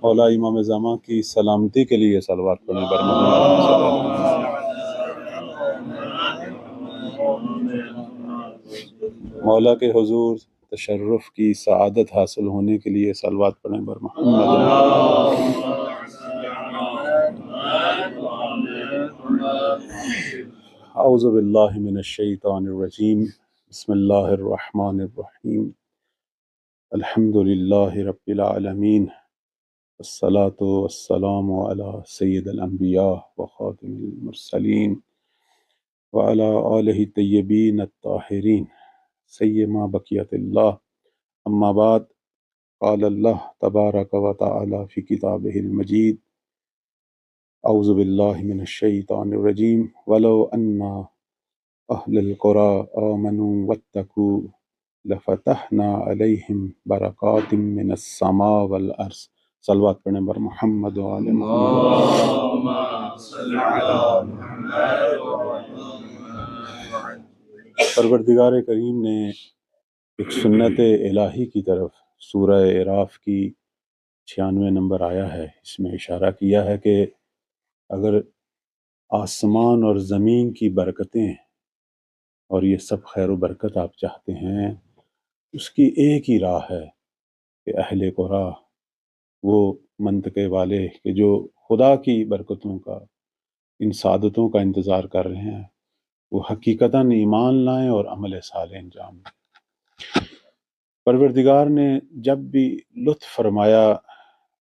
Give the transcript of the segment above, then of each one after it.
مولا امام زمان کی سلامتی کے لیے صلوات پڑھیں بر محمد صلی اللہ علیہ وسلم۔ مولا کے حضور تشرف کی سعادت حاصل ہونے کے لیے صلوات پڑھیں بر محمد۔ اعوذ باللہ من الشیطان الرجیم، بسم اللہ الرحمن الرحیم، الحمد للہ رب العالمین، الصلاة والسلام علی سید الانبیاء وخاتم المرسلین وعلی آلہ الطیبین الطاہرین سیما بقیت اللہ، اما بعد، قال اللہ تبارک و تعالی فی کتابہ المجید، اعوذ باللہ من الشیطان الرجیم، ولو ان اہل القری آمنوا واتقوا لفتحنا علیہم برکات من السماء والارض۔ صلوات پڑھیں بر محمد وآل محمد۔ اللہم صلی علی محمد۔ پروردگار کریم نے ایک سنت الہی کی طرف سورہ اعراف کی 96 نمبر آیا ہے، اس میں اشارہ کیا ہے کہ اگر آسمان اور زمین کی برکتیں اور یہ سب خیر و برکت آپ چاہتے ہیں، اس کی ایک ہی راہ ہے کہ اہل قرآن، وہ منطقے والے کہ جو خدا کی برکتوں کا، ان سعادتوں کا انتظار کر رہے ہیں، وہ حقیقتاً ایمان لائیں اور عمل صالح انجام دیں۔ پروردگار نے جب بھی لطف فرمایا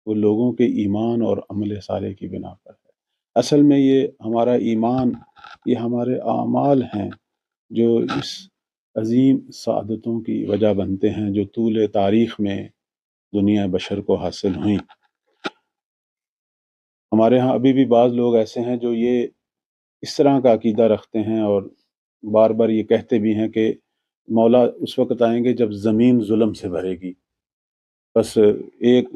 وہ لوگوں کے ایمان اور عمل صالح کی بنا پر ہے۔ اصل میں یہ ہمارا ایمان، یہ ہمارے اعمال ہیں جو اس عظیم سعادتوں کی وجہ بنتے ہیں جو طول تاریخ میں دنیا بشر کو حاصل ہوئیں۔ ہمارے ہاں ابھی بھی بعض لوگ ایسے ہیں جو یہ اس طرح کا عقیدہ رکھتے ہیں اور بار بار یہ کہتے بھی ہیں کہ مولا اس وقت آئیں گے جب زمین ظلم سے بھرے گی۔ بس ایک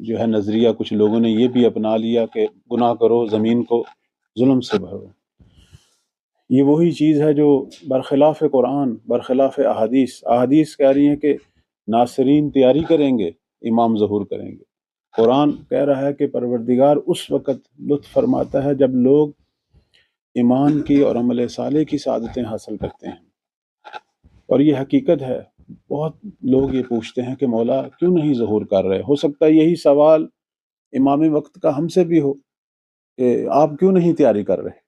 جو ہے نظریہ کچھ لوگوں نے یہ بھی اپنا لیا کہ گناہ کرو، زمین کو ظلم سے بھرو۔ یہ وہی چیز ہے جو برخلاف قرآن، برخلاف احادیث کہہ رہی ہیں کہ ناصرین تیاری کریں گے، امام ظہور کریں گے۔ قرآن کہہ رہا ہے کہ پروردگار اس وقت لطف فرماتا ہے جب لوگ ایمان کی اور عمل صالح کی سعادتیں حاصل کرتے ہیں، اور یہ حقیقت ہے۔ بہت لوگ یہ پوچھتے ہیں کہ مولا کیوں نہیں ظہور کر رہے؟ ہو سکتا ہے یہی سوال امام وقت کا ہم سے بھی ہو کہ آپ کیوں نہیں تیاری کر رہے؟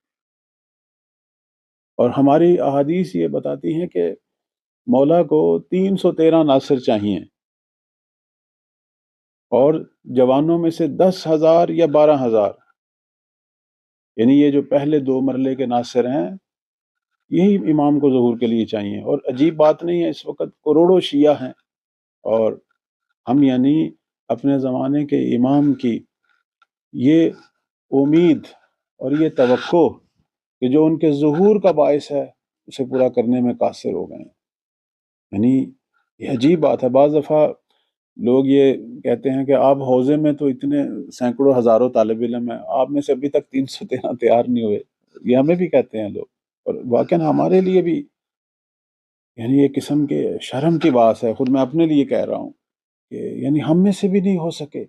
اور ہماری احادیث یہ بتاتی ہیں کہ مولا کو 313 ناصر چاہیے، اور جوانوں میں سے 10,000 یا 12,000، یعنی یہ جو پہلے 2 مرلے کے ناصر ہیں یہی امام کو ظہور کے لیے چاہیے۔ اور عجیب بات نہیں ہے، اس وقت کروڑوں شیعہ ہیں، اور ہم یعنی اپنے زمانے کے امام کی یہ امید اور یہ توقع کہ جو ان کے ظہور کا باعث ہے اسے پورا کرنے میں قاصر ہو گئے ہیں۔ یعنی یہ عجیب بات ہے۔ بعض دفعہ لوگ یہ کہتے ہیں کہ آپ حوزے میں تو اتنے سینکڑوں ہزاروں طالب علم ہیں، آپ میں سے ابھی تک 313 تیار نہیں ہوئے۔ یہ ہمیں بھی کہتے ہیں لوگ، اور واقعاً ہمارے لیے بھی یعنی ایک قسم کے شرم کی بات ہے، خود میں اپنے لیے کہہ رہا ہوں کہ یعنی ہم میں سے بھی نہیں ہو سکے۔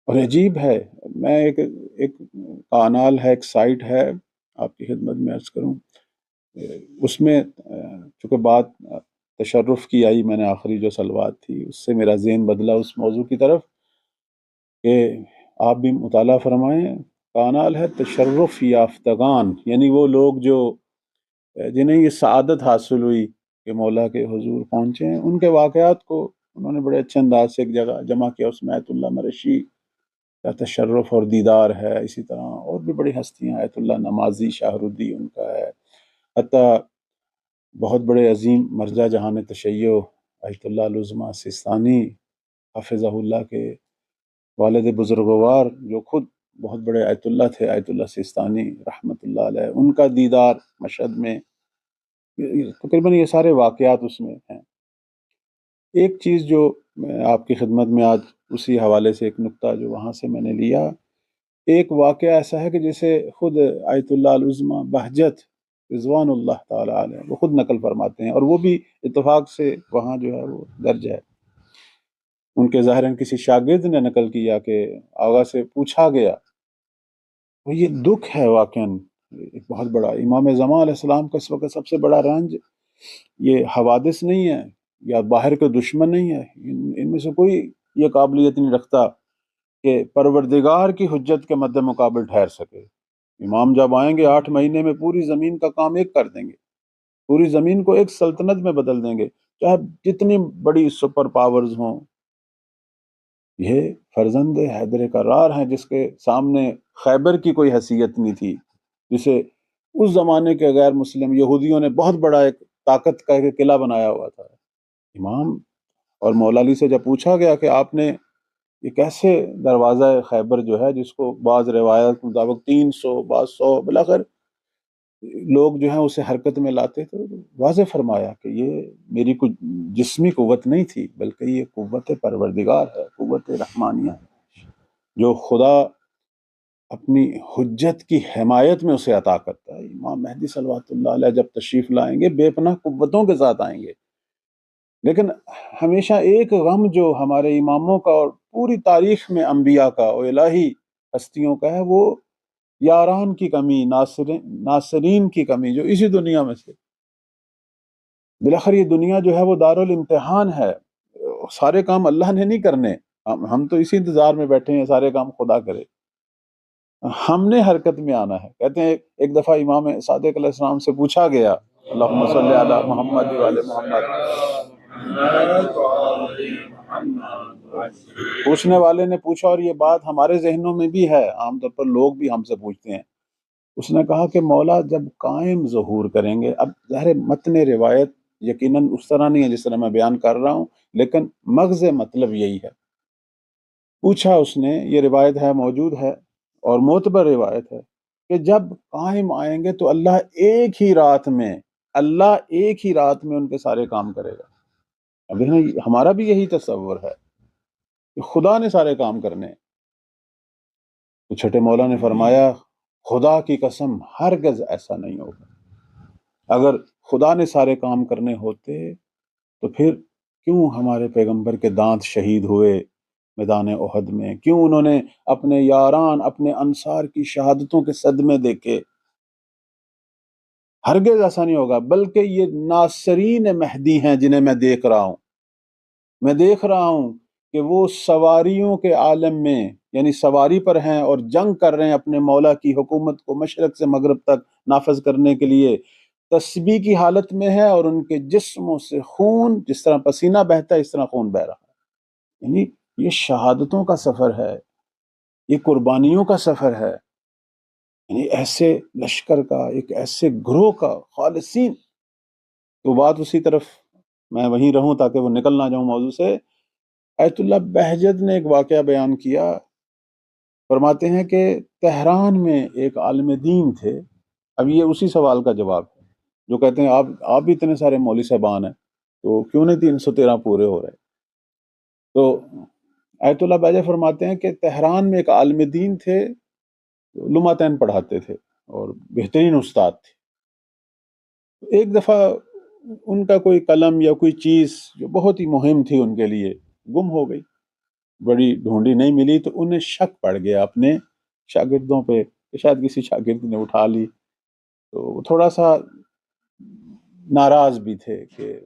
اور عجیب ہے، میں ایک کانال ہے، ایک سائٹ ہے، آپ کی خدمت میں عرض کروں، اس میں چونکہ بات تشرف کی آئی، میں نے آخری جو صلوات تھی اس سے میرا ذہن بدلا اس موضوع کی طرف کہ آپ بھی مطالعہ فرمائیں۔ کانال ہے تشرف یافتگان، یعنی وہ لوگ جو جنہیں یہ سعادت حاصل ہوئی کہ مولا کے حضور پہنچے ہیں، ان کے واقعات کو انہوں نے بڑے اچھے انداز سے ایک جگہ جمع کیا۔ اس میں آیت اللہ مرشی کا تشرف اور دیدار ہے، اسی طرح اور بھی بڑی ہستیاں، آیت اللہ نمازی شاہرودی ان کا ہے، حتیٰ بہت بڑے عظیم مرجع جہان تشیع آیت اللہ العظمیٰ سیستانی حافظہ اللہ کے والد بزرگوار جو خود بہت بڑے آیت اللہ تھے، آیت اللہ سیستانی رحمۃ اللہ علیہ، ان کا دیدار مشہد میں، تقریباً یہ سارے واقعات اس میں ہیں۔ ایک چیز جو میں آپ کی خدمت میں آج اسی حوالے سے ایک نقطہ جو وہاں سے میں نے لیا، ایک واقعہ ایسا ہے کہ جیسے خود آیت اللہ العظمیٰ بہجت رضوان اللہ تعالیٰ علیہ، وہ خود نقل فرماتے ہیں، اور وہ بھی اتفاق سے وہاں جو ہے وہ درج ہے۔ ان کے ظاہراً کسی شاگرد نے نقل کیا کہ آغا سے پوچھا گیا، تو یہ دکھ ہے واقعاً ایک بہت بڑا۔ امام زمان علیہ السلام کا اس وقت سب سے بڑا رنج یہ حوادث نہیں ہے یا باہر کے دشمن نہیں ہے، ان میں سے کوئی یہ قابلیت نہیں رکھتا کہ پروردگار کی حجت کے مد مقابل ٹھہر سکے۔ امام جب آئیں گے 8 مہینے میں پوری زمین کا کام ایک کر دیں گے، پوری زمین کو ایک سلطنت میں بدل دیں گے، چاہے جتنی بڑی سپر پاورز ہوں۔ یہ فرزند حیدر کرار ہیں جس کے سامنے خیبر کی کوئی حیثیت نہیں تھی، جسے اس زمانے کے غیر مسلم یہودیوں نے بہت بڑا ایک طاقت کا ایک قلعہ بنایا ہوا تھا۔ امام اور مولا علی سے جب پوچھا گیا کہ آپ نے یہ کیسے دروازہ خیبر جو ہے، جس کو بعض روایت کے مطابق 300 بعض 100 بلاخر لوگ جو ہیں اسے حرکت میں لاتے، تو واضح فرمایا کہ یہ میری کچھ جسمی قوت نہیں تھی، بلکہ یہ قوت پروردگار ہے، قوت رحمانیہ ہے، جو خدا اپنی حجت کی حمایت میں اسے عطا کرتا ہے۔ امام مہدی صلوات اللہ علیہ جب تشریف لائیں گے بے پناہ قوتوں کے ساتھ آئیں گے، لیکن ہمیشہ ایک غم جو ہمارے اماموں کا اور پوری تاریخ میں انبیاء کا اور الہی ہستیوں کا ہے، وہ یاران کی کمی، ناصرین کی کمی، جو اسی دنیا میں سے بالآخر یہ دنیا جو ہے وہ دارالامتحان ہے۔ سارے کام اللہ نے نہیں کرنے، ہم تو اسی انتظار میں بیٹھے ہیں سارے کام خدا کرے۔ ہم نے حرکت میں آنا ہے۔ کہتے ہیں ایک دفعہ امام صادق علیہ السلام سے پوچھا گیا، اللہم صلی علی محمد وعلی محمد، پوچھنے والے نے پوچھا، اور یہ بات ہمارے ذہنوں میں بھی ہے، عام طور پر لوگ بھی ہم سے پوچھتے ہیں۔ اس نے کہا کہ مولا جب قائم ظہور کریں گے، اب ظاہر متن روایت یقیناً اس طرح نہیں ہے جس طرح میں بیان کر رہا ہوں، لیکن مغز مطلب یہی ہے۔ پوچھا اس نے، یہ روایت ہے، موجود ہے اور معتبر روایت ہے، کہ جب قائم آئیں گے تو اللہ ایک ہی رات میں ان کے سارے کام کرے گا۔ اب ہمارا بھی یہی تصور ہے کہ خدا نے سارے کام کرنے ہیں۔ تو چھٹے مولا نے فرمایا، خدا کی قسم ہرگز ایسا نہیں ہوگا۔ اگر خدا نے سارے کام کرنے ہوتے تو پھر کیوں ہمارے پیغمبر کے دانت شہید ہوئے میدان احد میں؟ کیوں انہوں نے اپنے یاران، اپنے انصار کی شہادتوں کے صدمے دیکھے؟ ہرگز ایسا نہیں ہوگا، بلکہ یہ ناصرین مہدی ہیں جنہیں میں دیکھ رہا ہوں۔ میں دیکھ رہا ہوں کہ وہ سواریوں کے عالم میں، یعنی سواری پر ہیں اور جنگ کر رہے ہیں اپنے مولا کی حکومت کو مشرق سے مغرب تک نافذ کرنے کے لیے، تسبیح کی حالت میں ہے، اور ان کے جسموں سے خون جس طرح پسینہ بہتا ہے اس طرح خون بہ رہا ہے۔ یعنی یہ شہادتوں کا سفر ہے، یہ قربانیوں کا سفر ہے، یعنی ایسے لشکر کا، ایک ایسے گروہ کا خالصین۔ تو بات اسی طرف میں وہیں رہوں تاکہ وہ نکل نہ جاؤں موضوع سے۔ آیت اللہ بہجت نے ایک واقعہ بیان کیا، فرماتے ہیں کہ تہران میں ایک عالم دین تھے۔ اب یہ اسی سوال کا جواب ہے جو کہتے ہیں آپ بھی اتنے سارے مولوی صاحبان ہیں تو کیوں نہیں 313 پورے ہو رہے؟ تو آیت اللہ بہجت فرماتے ہیں کہ تہران میں ایک عالم دین تھے، لماتین پڑھاتے تھے اور بہترین استاد تھے۔ ایک دفعہ ان کا کوئی قلم یا کوئی چیز جو بہت ہی مہم تھی ان کے لیے گم ہو گئی، بڑی ڈھونڈی نہیں ملی، تو انہیں شک پڑ گیا اپنے شاگردوں پہ کہ شاید کسی شاگرد نے اٹھا لی۔ تو وہ تھوڑا سا ناراض بھی تھے کہ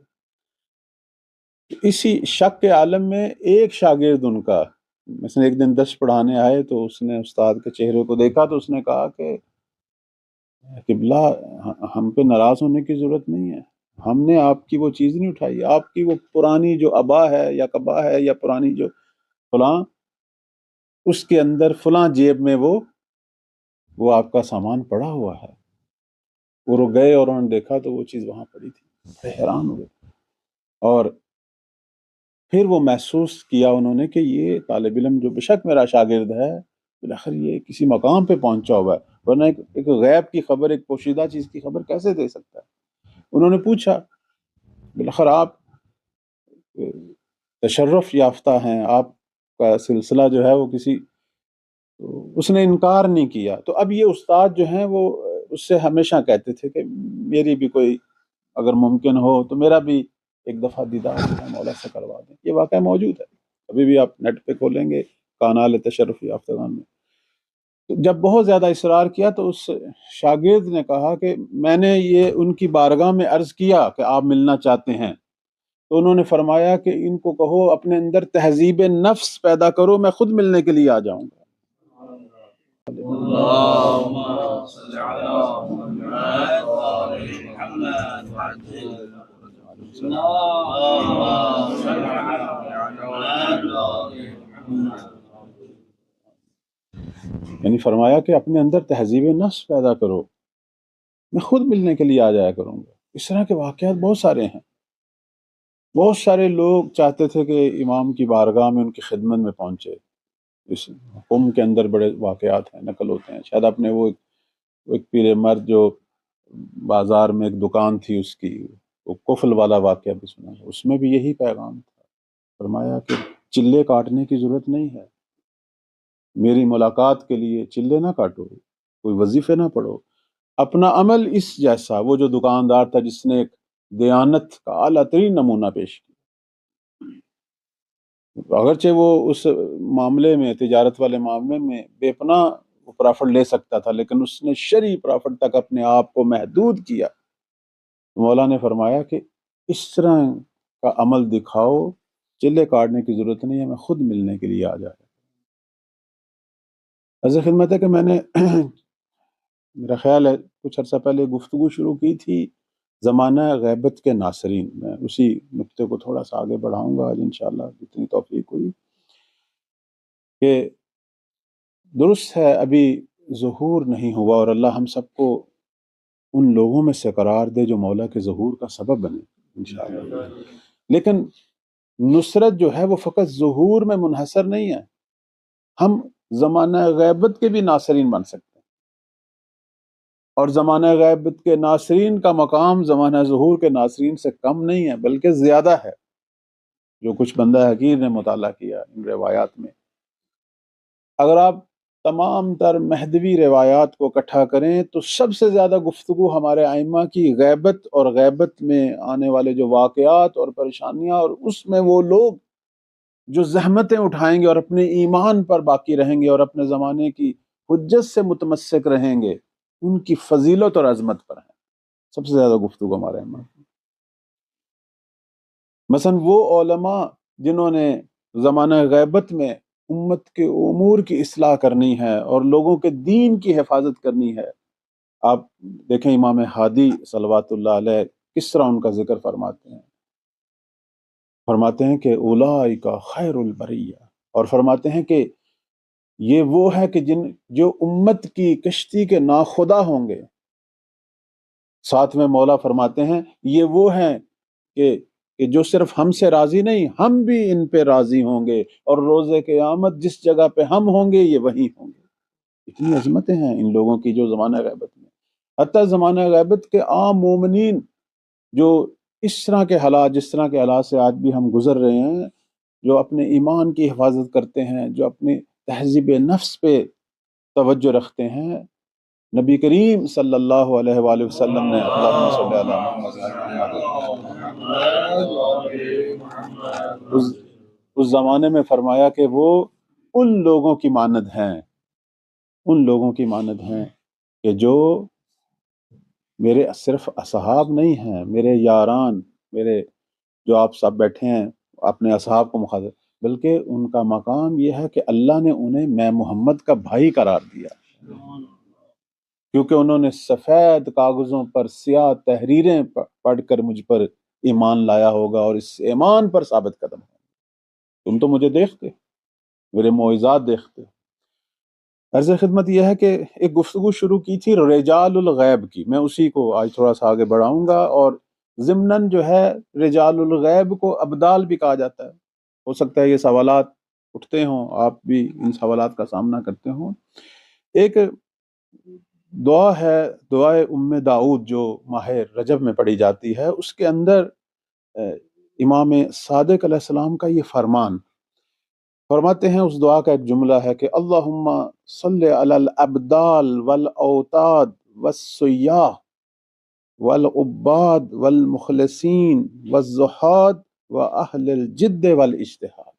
اسی شک کے عالم میں ایک شاگرد ان کا مثلا ایک دن درس پڑھانے آئے، تو اس نے استاد کے چہرے کو دیکھا تو اس نے کہا کہ قبلہ ہم پہ ناراض ہونے کی ضرورت نہیں ہے، ہم نے آپ کی وہ چیز نہیں اٹھائی، آپ کی وہ پرانی جو عبا ہے یا قبا ہے یا پرانی جو فلاں، اس کے اندر فلاں جیب میں وہ آپ کا سامان پڑا ہوا ہے۔ وہ گئے اور انہوں نے دیکھا تو وہ چیز وہاں پڑی تھی، بڑے حیران ہوئے، اور پھر وہ محسوس کیا انہوں نے کہ یہ طالب علم جو بشک میرا شاگرد ہے، بالآخر یہ کسی مقام پہ پہنچا ہوا ہے، ورنہ ایک غیب کی خبر، ایک پوشیدہ چیز کی خبر کیسے دے سکتا ہے؟ انہوں نے پوچھا، بالآخر آپ تشرف یافتہ ہیں، آپ کا سلسلہ جو ہے وہ کسی، اس نے انکار نہیں کیا۔ تو اب یہ استاد جو ہیں وہ اس سے ہمیشہ کہتے تھے کہ میری بھی کوئی اگر ممکن ہو تو میرا بھی ایک دفعہ دیدار مولا سے کروا دیں. یہ واقعہ موجود ہے، ابھی بھی آپ نیٹ پہ کھولیں گے کانال تشرف یافتگان میں. جب بہت زیادہ اصرار کیا تو اس شاگرد نے کہا کہ میں نے یہ ان کی بارگاہ میں عرض کیا کہ آپ ملنا چاہتے ہیں، تو انہوں نے فرمایا کہ ان کو کہو اپنے اندر تہذیب نفس پیدا کرو، میں خود ملنے کے لیے آ جاؤں گا. اللهم صل على محمد وآل محمد اللهم صل على محمد وآل محمد. یعنی فرمایا کہ اپنے اندر تہذیب نفس پیدا کرو، میں خود ملنے کے لیے آ جایا کروں گا. اس طرح کے واقعات بہت سارے ہیں. بہت سارے لوگ چاہتے تھے کہ امام کی بارگاہ میں ان کی خدمت میں پہنچے. اس قوم کے اندر بڑے واقعات ہیں، نقل ہوتے ہیں. شاید آپ نے وہ ایک پیر مرد جو بازار میں ایک دکان تھی اس کی، وہ کفل والا واقعہ بھی سنا ہے. اس میں بھی یہی پیغام تھا. فرمایا کہ چلے کاٹنے کی ضرورت نہیں ہے، میری ملاقات کے لیے چلے نہ کاٹو، کوئی وظیفے نہ پڑھو، اپنا عمل اس جیسا. وہ جو دکاندار تھا جس نے ایک دیانت کا اعلیٰ ترین نمونہ پیش کیا، اگرچہ وہ اس معاملے میں تجارت والے معاملے میں بے پناہ پرافٹ لے سکتا تھا، لیکن اس نے شرعی پرافٹ تک اپنے آپ کو محدود کیا. مولا نے فرمایا کہ اس طرح کا عمل دکھاؤ، چلے کاٹنے کی ضرورت نہیں ہے، میں خود ملنے کے لیے آ جایا. عرض خدمت ہے کہ میں نے میرا خیال ہے کچھ عرصہ پہلے گفتگو شروع کی تھی زمانہ غیبت کے ناصرین. میں اسی نقطے کو تھوڑا سا آگے بڑھاؤں گا آج انشاءاللہ جتنی توفیق ہوئی. کہ درست ہے ابھی ظہور نہیں ہوا، اور اللہ ہم سب کو ان لوگوں میں سے قرار دے جو مولا کے ظہور کا سبب بنے انشاءاللہ. لیکن نصرت جو ہے وہ فقط ظہور میں منحصر نہیں ہے، ہم زمانہ غیبت کے بھی ناصرین بن سکتے ہیں. اور زمانہ غیبت کے ناصرین کا مقام زمانہ ظہور کے ناصرین سے کم نہیں ہے بلکہ زیادہ ہے. جو کچھ بندہ حقیر نے مطالعہ کیا ان روایات میں، اگر آپ تمام تر مہدوی روایات کو اکٹھا کریں تو سب سے زیادہ گفتگو ہمارے ائمہ کی غیبت اور غیبت میں آنے والے جو واقعات اور پریشانیاں، اور اس میں وہ لوگ جو زحمتیں اٹھائیں گے اور اپنے ایمان پر باقی رہیں گے اور اپنے زمانے کی حجت سے متمسک رہیں گے، ان کی فضیلت اور عظمت پر ہے سب سے زیادہ گفتگو ہمارے ائمہ کی. مثلا وہ علماء جنہوں نے زمانہ غیبت میں امت کے امور کی اصلاح کرنی ہے اور لوگوں کے دین کی حفاظت کرنی ہے. آپ دیکھیں امام ہادی صلوات اللہ علیہ کس طرح ان کا ذکر فرماتے ہیں کہ اولئک خیر البریہ، اور فرماتے ہیں کہ یہ وہ ہے کہ جو امت کی کشتی کے ناخدا ہوں گے. ساتھ میں مولا فرماتے ہیں یہ وہ ہیں کہ جو صرف ہم سے راضی نہیں، ہم بھی ان پہ راضی ہوں گے، اور روز قیامت جس جگہ پہ ہم ہوں گے یہ وہیں ہوں گے. اتنی عظمتیں ہیں ان لوگوں کی جو زمانہ غیبت میں. حتیٰ زمانہ غیبت کے عام مومنین جو اس طرح کے حالات، جس طرح کے حالات سے آج بھی ہم گزر رہے ہیں، جو اپنے ایمان کی حفاظت کرتے ہیں، جو اپنے تہذیب نفس پہ توجہ رکھتے ہیں، نبی کریم صلی اللہ علیہ وآلہ وسلم نے اللہم صلی علی محمد اس زمانے میں فرمایا کہ وہ ان لوگوں کی مانند ہیں، ان لوگوں کی مانند ہیں کہ جو میرے صرف اصحاب نہیں ہیں، میرے یاران، میرے جو آپ سب بیٹھے ہیں اپنے اصحاب کو مخاطب، بلکہ ان کا مقام یہ ہے کہ اللہ نے انہیں میں محمد کا بھائی قرار دیا، کیونکہ انہوں نے سفید کاغذوں پر سیاہ تحریریں پڑھ کر مجھ پر ایمان لایا ہوگا اور اس ایمان پر ثابت قدم ہے. تم تو مجھے دیکھتے، میرے معجزات دیکھتے. عرض خدمت یہ ہے کہ ایک گفتگو شروع کی تھی رجال الغیب کی، میں اسی کو آج تھوڑا سا آگے بڑھاؤں گا. اور ضمناً جو ہے رجال الغیب کو ابدال بھی کہا جاتا ہے. ہو سکتا ہے یہ سوالات اٹھتے ہوں، آپ بھی ان سوالات کا سامنا کرتے ہوں. ایک دعا ہے دعائے ام داؤد جو ماہ رجب میں پڑھی جاتی ہے، اس کے اندر امام صادق علیہ السلام کا یہ فرماتے ہیں، اس دعا کا ایک جملہ ہے کہ اللہم صلی علی الابدال والاوتاد والسیاح والعباد والمخلصین والزہاد واہل الجد والاجتہاد.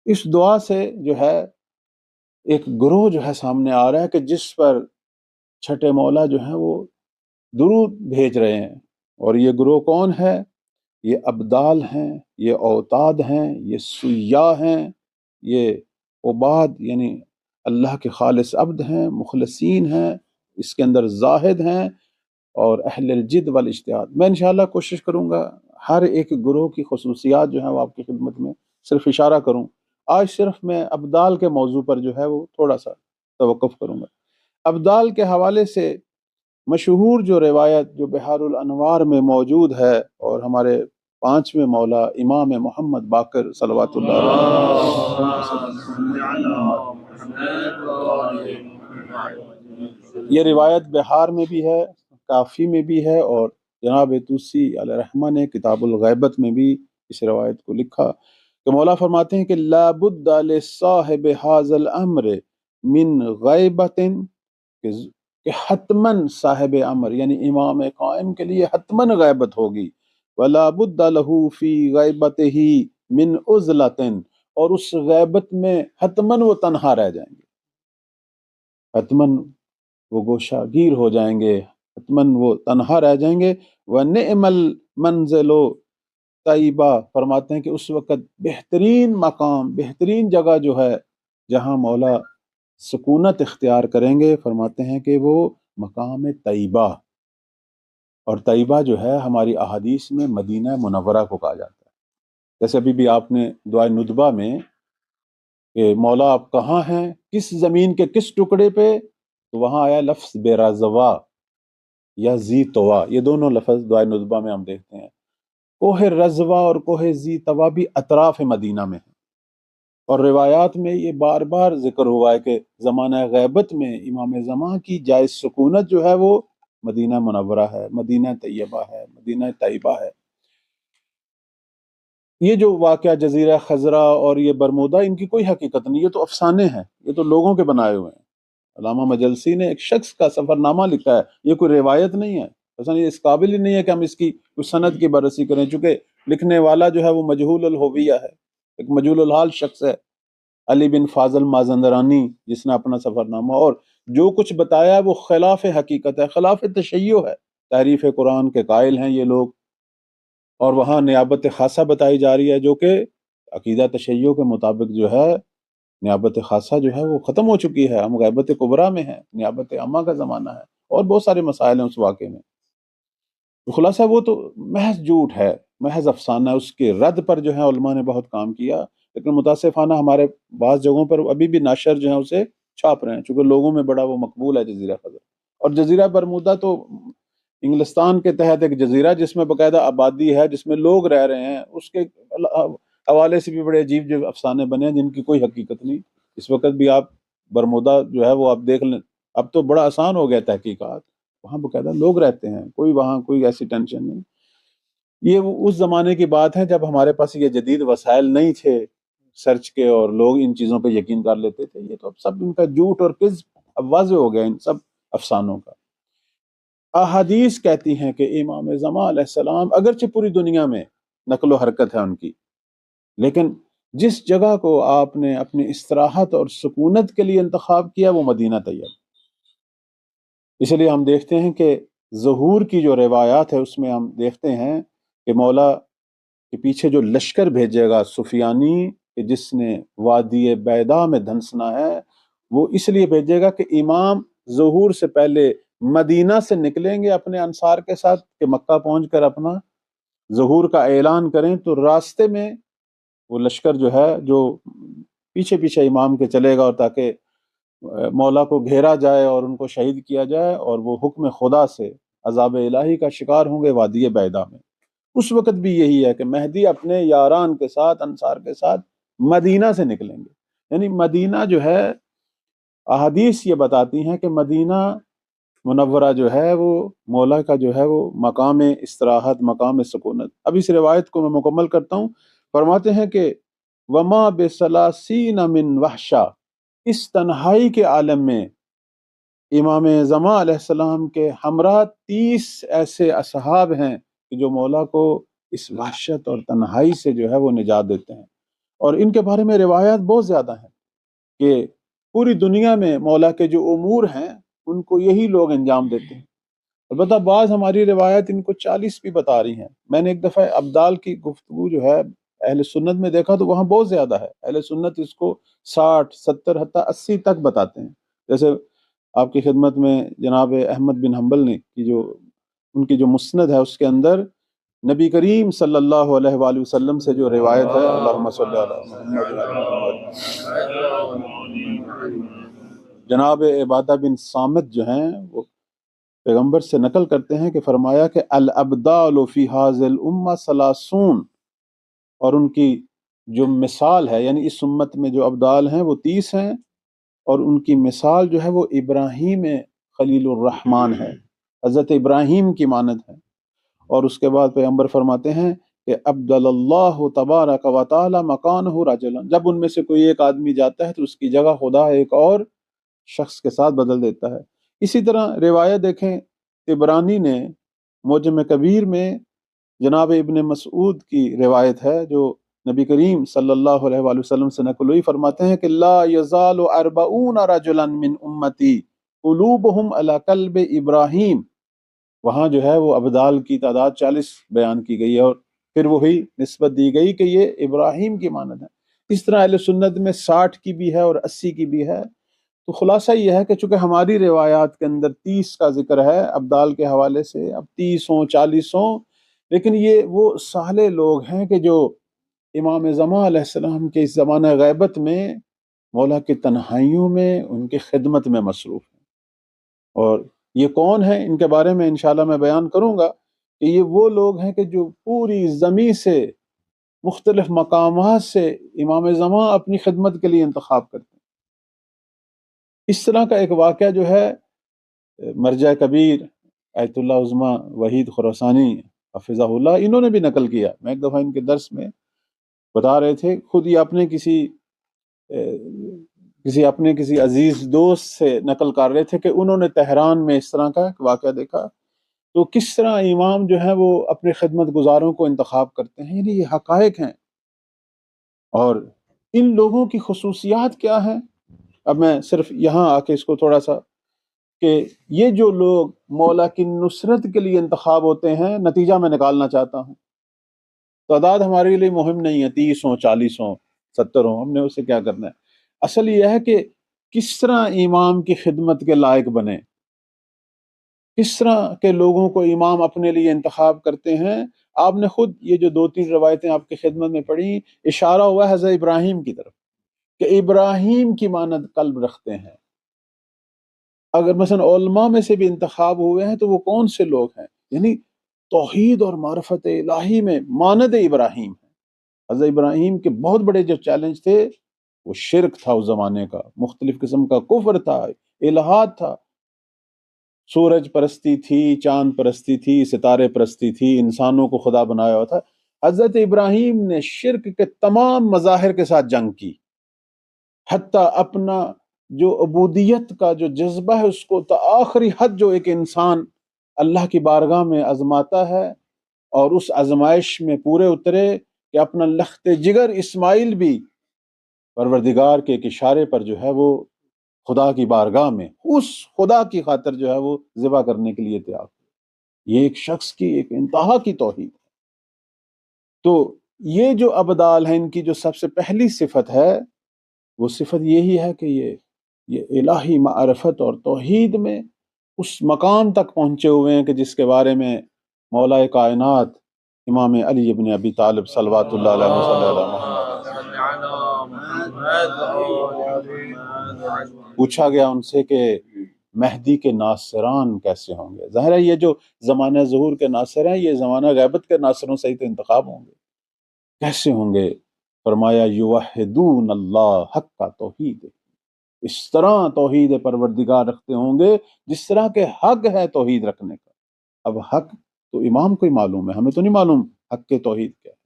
اس دعا سے جو ہے ایک گروہ جو ہے سامنے آ رہا ہے کہ جس پر چھٹے مولا جو ہیں وہ درود بھیج رہے ہیں. اور یہ گروہ کون ہے؟ یہ ابدال ہیں، یہ اوتاد ہیں، یہ سیاح ہیں، یہ عباد یعنی اللہ کے خالص عبد ہیں، مخلصین ہیں، اس کے اندر زاہد ہیں، اور اہل الجد والاجتہاد. میں انشاءاللہ کوشش کروں گا ہر ایک گروہ کی خصوصیات جو ہیں وہ آپ کی خدمت میں صرف اشارہ کروں. آج صرف میں ابدال کے موضوع پر جو ہے وہ تھوڑا سا توقف کروں گا. ابدال کے حوالے سے مشہور جو روایت جو بحار الانوار میں موجود ہے، اور ہمارے پانچویں مولا امام محمد باقر صلوات اللہ علیہ، یہ روایت بحار میں بھی ہے، کافی میں بھی ہے، اور جناب توسی علیہ الرحمہ نے کتاب الغیبت میں بھی اس روایت کو لکھا کہ مولا فرماتے ہیں کہ لا بد لصاحب ھذا الامر من غیبت، کہ حتماً صاحب امر یعنی امام قائم کے لیے حتماً غیبت ہوگی. ولا بد له فی غیبتہ من عزلۃ، اور اس غیبت میں حتماً وہ تنہا رہ جائیں گے، حتماً وہ گوشہ گیر ہو جائیں گے، حتماً وہ تنہا رہ جائیں گے. وَنِعْمَ الْمَنْزِلُ طیبہ، فرماتے ہیں کہ اس وقت بہترین مقام، بہترین جگہ جو ہے جہاں مولا سکونت اختیار کریں گے، فرماتے ہیں کہ وہ مقام طیبہ. اور طیبہ جو ہے ہماری احادیث میں مدینہ منورہ کو کہا جاتا ہے. جیسے ابھی بھی آپ نے دعائے ندبہ میں کہ مولا آپ کہاں ہیں، کس زمین کے کس ٹکڑے پہ، تو وہاں آیا لفظ بیرازوا یا زی طوا، یہ دونوں لفظ دعائے ندبہ میں ہم دیکھتے ہیں. کوہ رضوا اور کوہ زی طوا بھی اطراف مدینہ میں ہیں، اور روایات میں یہ بار بار ذکر ہوا ہے کہ زمانہ غیبت میں امام زمان کی جائز سکونت جو ہے وہ مدینہ منورہ ہے، مدینہ طیبہ ہے، مدینہ طیبہ ہے. یہ جو واقعہ جزیرہ خضرا اور یہ برمودا، ان کی کوئی حقیقت نہیں، یہ تو افسانے ہیں، یہ تو لوگوں کے بنائے ہوئے ہیں. علامہ مجلسی نے ایک شخص کا سفر نامہ لکھا ہے، یہ کوئی روایت نہیں ہے. اصلا یہ اس قابل ہی نہیں ہے کہ ہم اس کی کچھ سند کی بررسی کریں، چونکہ لکھنے والا جو ہے وہ مجہول الہویہ ہے، ایک مجہول الحال شخص ہے، علی بن فاضل مازندرانی، جس نے اپنا سفر نامہ، اور جو کچھ بتایا وہ خلاف حقیقت ہے، خلاف تشیع ہے. تحریف قرآن کے قائل ہیں یہ لوگ، اور وہاں نیابت خاصہ بتائی جا رہی ہے، جو کہ عقیدہ تشیع کے مطابق جو ہے نیابت خاصہ جو ہے وہ ختم ہو چکی ہے، ہم غیبت کبریٰ میں ہیں، نیابت عامہ کا زمانہ ہے، اور بہت سارے مسائل ہیں اس واقعے میں. تو خلاصہ وہ تو محض جھوٹ ہے، محض افسانہ ہے. اس کے رد پر جو ہے علماء نے بہت کام کیا، لیکن متاسفانہ ہمارے بعض جگہوں پر ابھی بھی ناشر جو ہیں اسے چھاپ رہے ہیں، چونکہ لوگوں میں بڑا وہ مقبول ہے جزیرہ خضر. اور جزیرہ برمودا تو انگلستان کے تحت ایک جزیرہ جس میں باقاعدہ آبادی ہے، جس میں لوگ رہ رہے ہیں، اس کے حوالے سے بھی بڑے عجیب جو افسانے بنے ہیں جن کی کوئی حقیقت نہیں. اس وقت بھی آپ برمودا جو ہے وہ آپ دیکھ لیں، اب تو بڑا آسان ہو گیا تحقیقات، وہاں باقاعدہ لوگ رہتے ہیں، کوئی وہاں کوئی ایسی ٹینشن نہیں. یہ اس زمانے کی بات ہے جب ہمارے پاس یہ جدید وسائل نہیں تھے سرچ کے، اور لوگ ان چیزوں پہ یقین کر لیتے تھے. یہ تو اب سب ان کا جھوٹ اور کذب اب واضح ہو گیا ان سب افسانوں کا. احادیث کہتی ہیں کہ امام زمان علیہ السلام اگرچہ پوری دنیا میں نقل و حرکت ہے ان کی، لیکن جس جگہ کو آپ نے اپنی استراحت اور سکونت کے لیے انتخاب کیا وہ مدینہ طیب. اس لیے ہم دیکھتے ہیں کہ ظہور کی جو روایات ہے اس میں ہم دیکھتے ہیں کہ مولا کے پیچھے جو لشکر بھیجے گا سفیانی، کہ جس نے وادی بیدا میں دھنسنا ہے، وہ اس لیے بھیجے گا کہ امام ظہور سے پہلے مدینہ سے نکلیں گے اپنے انصار کے ساتھ، کہ مکہ پہنچ کر اپنا ظہور کا اعلان کریں. تو راستے میں وہ لشکر جو ہے جو پیچھے پیچھے امام کے چلے گا، اور تاکہ مولا کو گھیرا جائے اور ان کو شہید کیا جائے، اور وہ حکم خدا سے عذاب الہی کا شکار ہوں گے وادی بیدا میں. اس وقت بھی یہی ہے کہ مہدی اپنے یاران کے ساتھ، انصار کے ساتھ مدینہ سے نکلیں گے. یعنی مدینہ جو ہے، احادیث یہ بتاتی ہیں کہ مدینہ منورہ جو ہے وہ مولا کا جو ہے وہ مقام استراحت، مقام سکونت. اب اس روایت کو میں مکمل کرتا ہوں. فرماتے ہیں کہ وما بثلاثین من وحشہ، اس تنہائی کے عالم میں امام زمان علیہ السلام کے ہمراہ 30 ایسے اصحاب ہیں کہ جو مولا کو اس وحشت اور تنہائی سے جو ہے وہ نجات دیتے ہیں، اور ان کے بارے میں روایات بہت زیادہ ہیں کہ پوری دنیا میں مولا کے جو امور ہیں ان کو یہی لوگ انجام دیتے ہیں۔ البتہ بعض ہماری روایت ان کو 40 بھی بتا رہی ہیں۔ میں نے ایک دفعہ ابدال کی گفتگو جو ہے اہل سنت میں دیکھا تو وہاں بہت زیادہ ہے، اہل سنت اس کو 60 70 حتیٰ 80 تک بتاتے ہیں۔ جیسے آپ کی خدمت میں جناب احمد بن حنبل نے ان کی جو مسند ہے اس کے اندر نبی کریم صلی اللہ علیہ وآلہ وسلم سے جو روایت ہے، اللہم صلی علی محمد، جناب عبادہ بن صامت جو ہیں وہ پیغمبر سے نقل کرتے ہیں کہ فرمایا کہ الابدال فی ھذہ الامہ ثلاثون، اور ان کی جو مثال ہے یعنی اس امت میں جو ابدال ہیں وہ 30 ہیں، اور ان کی مثال جو ہے وہ ابراہیم خلیل الرحمن ہے، حضرت ابراہیم کی مانند ہے۔ اور اس کے بعد پیغمبر فرماتے ہیں کہ ابدل اللہ تبارک و تعالی مکانہ رجلا، جب ان میں سے کوئی ایک آدمی جاتا ہے تو اس کی جگہ خدا ایک اور شخص کے ساتھ بدل دیتا ہے۔ اسی طرح روایت دیکھیں، طبرانی نے معجم کبیر میں جناب ابن مسعود کی روایت ہے جو نبی کریم صلی اللہ علیہ وآلہ وسلم سے نقل ہوئی، فرماتے ہیں کہ لا یزال 40 رجلا من امتی قلوبہم علی قلب ابراہیم، وہاں جو ہے وہ ابدال کی تعداد 40 بیان کی گئی ہے، اور پھر وہی نسبت دی گئی کہ یہ ابراہیم کی مانند ہے۔ اس طرح اہل سنت میں 60 کی بھی ہے اور 80 کی بھی ہے۔ تو خلاصہ یہ ہے کہ چونکہ ہماری روایات کے اندر 30 کا ذکر ہے ابدال کے حوالے سے، اب 30 ہوں 40 ہوں، لیکن یہ وہ صالح لوگ ہیں کہ جو امام زمان علیہ السلام کے اس زمانہ غیبت میں مولا کی تنہائیوں میں ان کی خدمت میں مصروف ہیں۔ اور یہ کون ہیں، ان کے بارے میں انشاءاللہ میں بیان کروں گا کہ یہ وہ لوگ ہیں کہ جو پوری زمین سے مختلف مقامات سے امام زمان اپنی خدمت کے لیے انتخاب کرتے ہیں۔ اس طرح کا ایک واقعہ جو ہے مرجع کبیر آیت اللہ عظمیٰ وحید خراسانی حفظہ اللہ، انہوں نے بھی نقل کیا۔ میں ایک دفعہ ان کے درس میں بتا رہے تھے، خود یہ اپنے کسی عزیز دوست سے نقل کر رہے تھے کہ انہوں نے تہران میں اس طرح کا ایک واقعہ دیکھا، تو کس طرح امام جو ہے وہ اپنے خدمت گزاروں کو انتخاب کرتے ہیں، یعنی یہ حقائق ہیں۔ اور ان لوگوں کی خصوصیات کیا ہیں، اب میں صرف یہاں آ کے اس کو تھوڑا سا کہ یہ جو لوگ مولا کی نصرت کے لیے انتخاب ہوتے ہیں، نتیجہ میں نکالنا چاہتا ہوں۔ تعداد ہمارے لیے مہم نہیں ہے، 30 ہوں 40 ہوں 70 ہوں، ہم نے اسے کیا کرنا ہے، اصل یہ ہے کہ کس طرح امام کی خدمت کے لائق بنے، کس طرح کے لوگوں کو امام اپنے لیے انتخاب کرتے ہیں۔ آپ نے خود یہ جو 2-3 روایتیں آپ کی خدمت میں پڑھی، اشارہ ہوا ہے حضرت ابراہیم کی طرف کہ ابراہیم کی مانند قلب رکھتے ہیں۔ اگر مثلا علماء میں سے بھی انتخاب ہوئے ہیں تو وہ کون سے لوگ ہیں، یعنی توحید اور معرفت الہی میں مانند ابراہیم ہے۔ حضرت ابراہیم کے بہت بڑے جو چیلنج تھے وہ شرک تھا، اس زمانے کا مختلف قسم کا کفر تھا، الہاد تھا، سورج پرستی تھی، چاند پرستی تھی، ستارے پرستی تھی، انسانوں کو خدا بنایا ہوا تھا۔ حضرت ابراہیم نے شرک کے تمام مظاہر کے ساتھ جنگ کی، حتیٰ اپنا جو عبودیت کا جو جذبہ ہے اس کو تا آخری حد جو ایک انسان اللہ کی بارگاہ میں آزماتا ہے اور اس آزمائش میں پورے اترے کہ اپنا لخت جگر اسماعیل بھی پروردگار کے ایک اشارے پر جو ہے وہ خدا کی بارگاہ میں اس خدا کی خاطر جو ہے وہ ذبح کرنے کے لیے تیار۔ یہ ایک شخص کی ایک انتہا کی توحید ہے۔ تو یہ جو ابدال ہیں، ان کی جو سب سے پہلی صفت ہے وہ صفت یہی ہے کہ یہ الہی معرفت اور توحید میں اس مقام تک پہنچے ہوئے ہیں کہ جس کے بارے میں مولا کائنات امام علی ابن ابی طالب صلوات اللہ علیہ وسلم پوچھا گیا ان سے کہ مہدی کے ناصران کیسے ہوں گے؟ ظاہر ہے یہ جو زمانہ ظہور کے ناصر ہیں یہ زمانہ غیبت کے ناصروں سے ہی تو انتخاب ہوں گے، کیسے ہوں گے؟ فرمایا یوحدون اللہ حق کا توحید، اس طرح توحید پروردگار رکھتے ہوں گے جس طرح کے حق ہے توحید رکھنے کا۔ اب حق تو امام کو ہی معلوم ہے، ہمیں تو نہیں معلوم حق کے توحید کیا ہے۔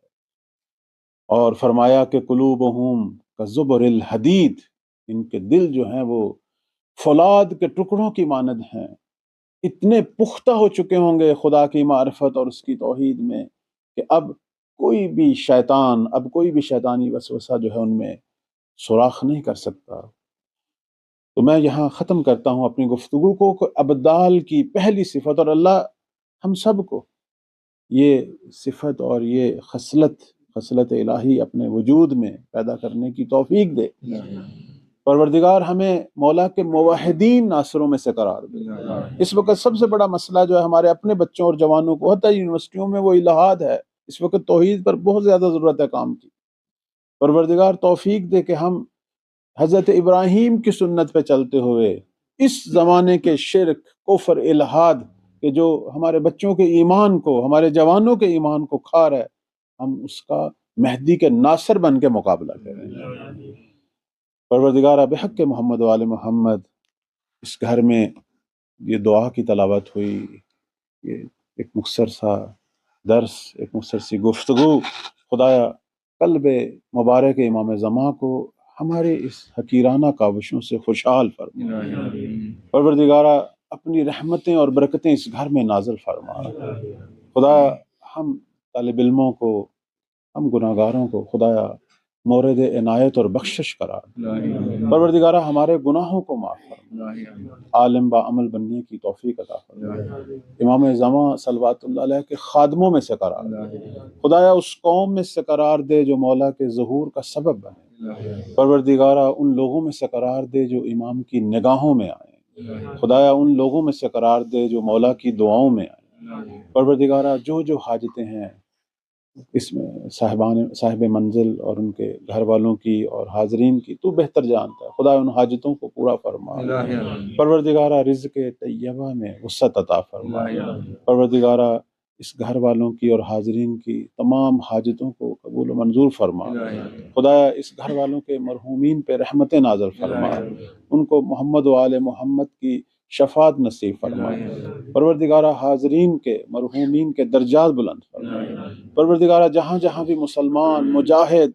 اور فرمایا کہ قلوبہم کزبر الحدید، ان کے دل جو ہیں وہ فولاد کے ٹکڑوں کی مانند ہیں، اتنے پختہ ہو چکے ہوں گے خدا کی معرفت اور اس کی توحید میں کہ اب کوئی بھی شیطان، اب کوئی بھی شیطانی وسوسہ جو ہے ان میں سوراخ نہیں کر سکتا۔ تو میں یہاں ختم کرتا ہوں اپنی گفتگو کو کہ ابدال کی پہلی صفت، اور اللہ ہم سب کو یہ صفت اور یہ خصلت الہی اپنے وجود میں پیدا کرنے کی توفیق دے۔ پروردگار ہمیں مولا کے موحدین ناصروں میں سے قرار دے۔ اس وقت سب سے بڑا مسئلہ جو ہے ہمارے اپنے بچوں اور جوانوں کو، حتیٰ یونیورسٹیوں میں، وہ الہاد ہے۔ اس وقت توحید پر بہت زیادہ ضرورت ہے کام کی۔ پروردگار توفیق دے کہ ہم حضرت ابراہیم کی سنت پہ چلتے ہوئے اس زمانے کے شرک، کفر، الہاد کہ جو ہمارے بچوں کے ایمان کو، ہمارے جوانوں کے ایمان کو کھا رہا ہے، ہم اس کا مہدی کے ناصر بن کے مقابلہ کریں۔ پروردگار بحق محمد و آل محمد، اس گھر میں یہ دعا کی تلاوت ہوئی، یہ ایک مختصر سا درس، ایک مختصر سی گفتگو، خدایا قلب مبارک امام زمان کو ہمارے اس حقیرانہ کاوشوں سے خوشحال فرما۔ پروردگارہ اپنی رحمتیں اور برکتیں اس گھر میں نازل فرما۔ خدا ہم طالب علموں کو، ہم گناہگاروں کو خدایا مورد عنایت اور بخشش قرار۔ پروردگارہ ہمارے گناہوں کو معاف فرما، عالم با عمل بننے کی توفیق عطا فرما۔ امام زمان صلوات اللہ علیہ کے خادموں میں سے قرار دے، خدایا اس قوم میں سے قرار دے جو مولا کے ظہور کا سبب بنے۔ پروردگارہ ان لوگوں میں سے قرار دے جو امام کی نگاہوں میں آئیں، خدایا ان لوگوں میں سے قرار دے جو مولا کی دعاؤں میں آئیں۔ پروردگارہ جو حاجتیں ہیں اس میں صاحب منزل اور ان کے گھر والوں کی اور حاضرین کی تو بہتر جانتا ہے، خدا ان حاجتوں کو پورا فرما۔ پروردگارہ رزق طیبہ میں وسعت عطا فرما۔ پروردگارہ اس گھر والوں کی اور حاضرین کی تمام حاجتوں کو قبول و منظور فرما۔ خدایا اس گھر والوں کے مرحومین پہ رحمت نازل فرما، ان کو محمد و آل محمد کی شفاعت نصیب فرما۔ پروردگارہ حاضرین کے، مرحومین کے درجات بلند فرما۔ پروردگارہ جہاں جہاں بھی مسلمان مجاہد،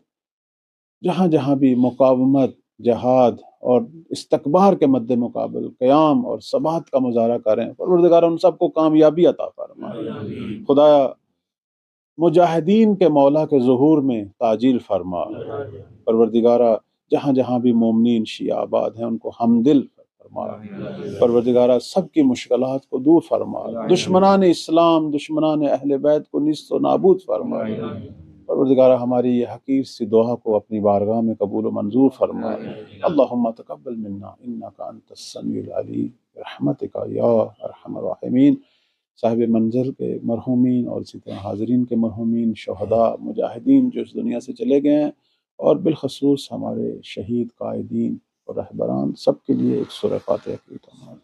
جہاں جہاں بھی مقاومت، جہاد اور استکبار کے مد مقابل قیام اور ثبات کا مظاہرہ کریں، پروردگارہ ان سب کو کامیابی عطا فرما۔ خدایا مجاہدین کے مولا کے ظہور میں تعجیل فرما۔ پروردگارہ جہاں جہاں بھی مومنین شیعہ آباد ہیں ان کو ہمدل فرما۔ پروردگارہ سب کی مشکلات کو دور فرما، دشمنان اسلام، دشمنان اہل بیت کو نیست و نابود فرما۔ پروردگارہ ہماری یہ حقیر سی دعا کو اپنی بارگاہ میں قبول و منظور فرما۔ اللہم تقبل منا انک انت السمیع العلیم برحمتک یا ارحم الراحمین۔ صاحب منزل کے مرحومین اور اسی طرح حاضرین کے مرحومین، شہداء، مجاہدین جو اس دنیا سے چلے گئے ہیں، اور بالخصوص ہمارے شہید قائدین اور رہبران، سب کے لیے ایک سورہ فاتحہ کی تمام۔